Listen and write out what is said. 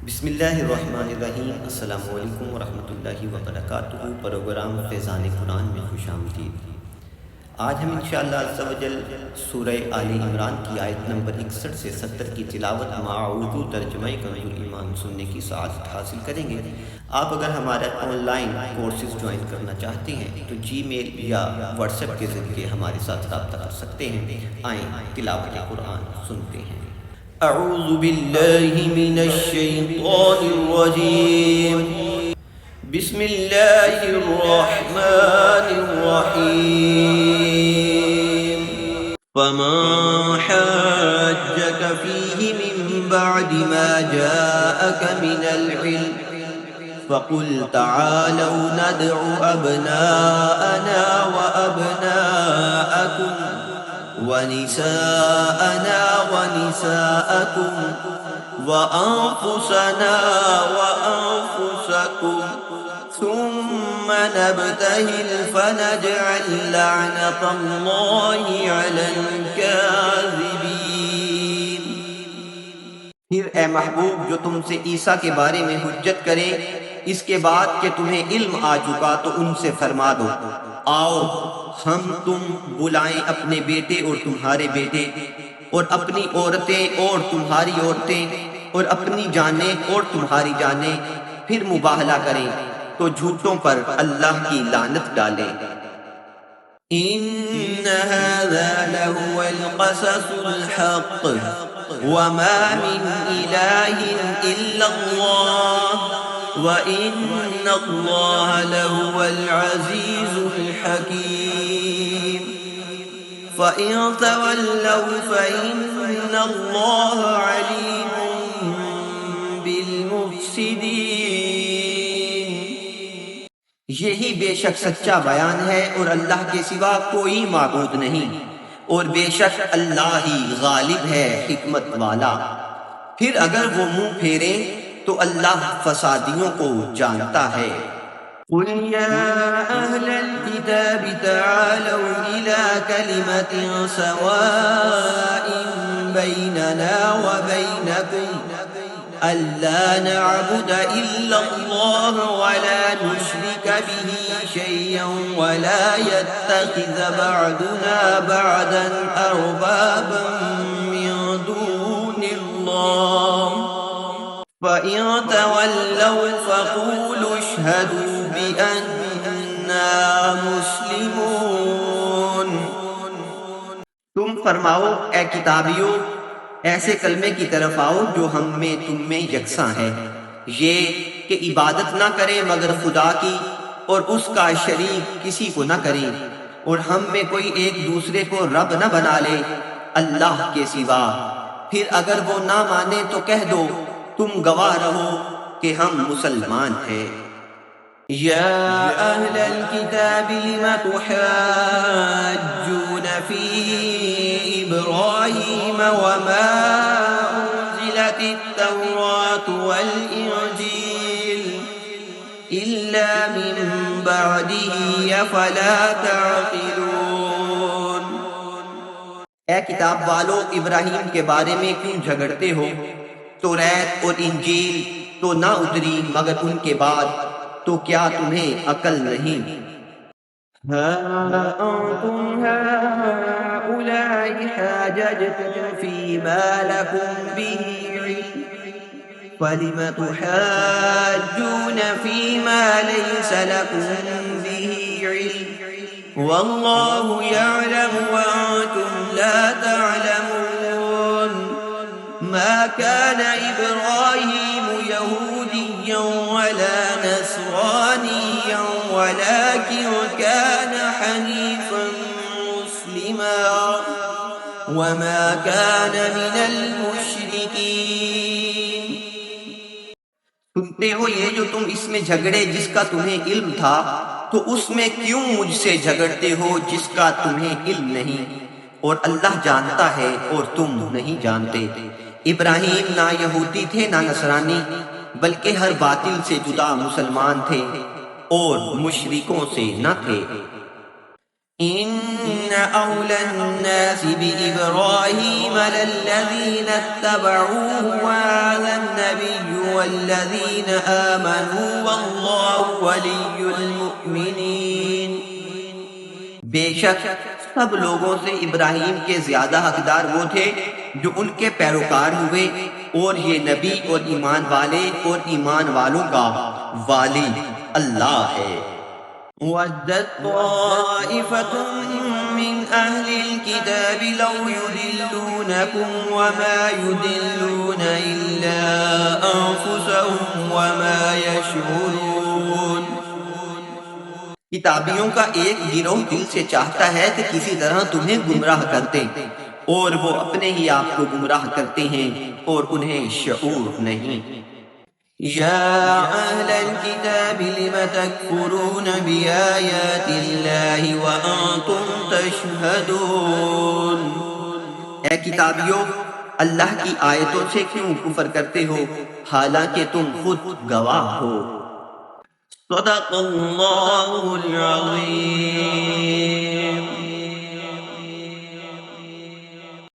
بسم اللہ الرحمن الرحیم۔ السلام علیکم ورحمۃ اللہ وبرکاتہ۔ پروگرام فیضان قرآن میں خوش آمدید۔ آج ہم انشاءاللہ عز و جل سورہ آل عمران کی آیت نمبر 61 سے 70 کی تلاوت مع اردو ترجمہ کنز ایمان سننے کی سعادت حاصل کریں گے۔ آپ اگر ہمارا آن لائن کورسز جوائن کرنا چاہتے ہیں تو جی میل یا واٹس ایپ کے ذریعے ہمارے ساتھ رابطہ کر سکتے ہیں۔ آئیں تلاوت قرآن سنتے ہیں۔ اعوذ باللہ من الشیطان الرجیم، بسم اللہ الرحمن الرحیم۔ فمن حاجك فيه من بعد ما جاءك من العلم فقل تعالوا ندع أبناءنا وأبناءكم ونساءنا ونساءكم وأنفسنا وأنفسكم ثم نبتهل فنجعل لعنة الله على الكاذبين۔ پھر اے محبوب جو تم سے عیسیٰ کے بارے میں حجت کرے اس کے بعد کہ تمہیں علم آ چکا تو ان سے فرما دو، آؤ ہم تم بلائیں اپنے بیٹے اور تمہارے بیٹے اور اپنی عورتیں اور تمہاری عورتیں اور اپنی جانیں اور تمہاری جانیں، پھر مباہلہ کریں تو جھوٹوں پر اللہ کی لعنت ڈالیں۔ ان هذا لهو القصص الحق وما من اله الا الله وان الله لهو العزيز الحكيم۔ فإن تولوا فإن الله عليم بالمفسدين۔ یہی بے شک سچا بیان ہے اور اللہ کے سوا کوئی معبود نہیں، اور بے شک اللہ ہی غالب ہے حکمت والا۔ پھر اگر وہ منہ پھیریں تو اللہ فسادیوں کو جانتا ہے۔ قل يا أهل الكتاب تعالوا إلى كلمة سواء بيننا وبينكم ألا نعبد إلا الله ولا نشرك به شيئا ولا يتخذ بعضنا بعضا أربابا من دون الله فإن تولوا فقولوا اشهدوا بأننا مسلمون۔ تم فرماؤ اے کتابیوں، ایسے کلمے کی طرف آؤ جو ہم میں تم میں یکساں ہے، یہ کہ عبادت نہ کرے مگر خدا کی اور اس کا شریک کسی کو نہ کرے، اور ہم میں کوئی ایک دوسرے کو رب نہ بنا لے اللہ کے سوا۔ پھر اگر وہ نہ مانے تو کہہ دو تم گواہ رہو کہ ہم مسلمان ہیں۔ یا اہل الکتاب لم تحاجون فی ابراہیم وما انزلت التوراة والانجیل الا من بعده افلا تعقلون۔ اے کتاب والو، ابراہیم کے بارے میں کیوں جھگڑتے ہو؟ توریت اور انجیل تو نہ اتری مگر ان کے بعد، تو کیا تمہیں عقل نہیں؟ ہا انتم هؤلاء حاججتم فيما لكم به علم فلم تحاجون فيما ليس لكم به علم والله يعلم وأنتم لا تعلمون۔ ما كان إبراهيم يهوديا ولا نصرانيا ولكن كان حنيفا مسلما وما كان من المشركين۔ سنتے ہو یہ جو تم اس میں جھگڑے جس کا تمہیں علم تھا، تو اس میں کیوں مجھ سے جھگڑتے ہو جس کا تمہیں علم نہیں؟ اور اللہ جانتا ہے اور تم نہیں جانتے۔ ابراہیم نہ یہودی تھے نہ نصرانی، بلکہ ہر باطل سے جدا مسلمان تھے اور مشرکوں سے نہ تھے۔ إن أولى الناس بإبراهيم للذين اتبعوه وهذا النبي والذین آمنوا واللہ ولی المؤمنین، بے شک سب لوگوں سے ابراہیم کے زیادہ حقدار وہ تھے جو ان کے پیروکار ہوئے، اور یہ نبی اور ایمان والے اور ایمان والوں کا والی اللہ ہے۔ وَدَّتْ طَائِفَةٌ مِّنْ أَهْلِ الْكِتَابِ لَوْ يُضِلُّونَكُمْ وَمَا يُضِلُّونَ إِلَّا أَنفُسَهُمْ وَمَا يَشْعُرُونَ۔ کتابیوں کا ایک گروہ دل سے چاہتا ہے کہ کسی طرح تمہیں گمراہ کر دیں، اور وہ اپنے ہی آپ کو گمراہ کرتے ہیں اور انہیں شعور نہیں۔ یا اہل الکتاب لم تکفرون بآیات اللہ وانتم تشہدون، اے کتابیوں اللہ کی آیتوں سے کیوں کفر کرتے ہو حالانکہ تم خود گواہ ہو۔ صدق اللہ العظیم۔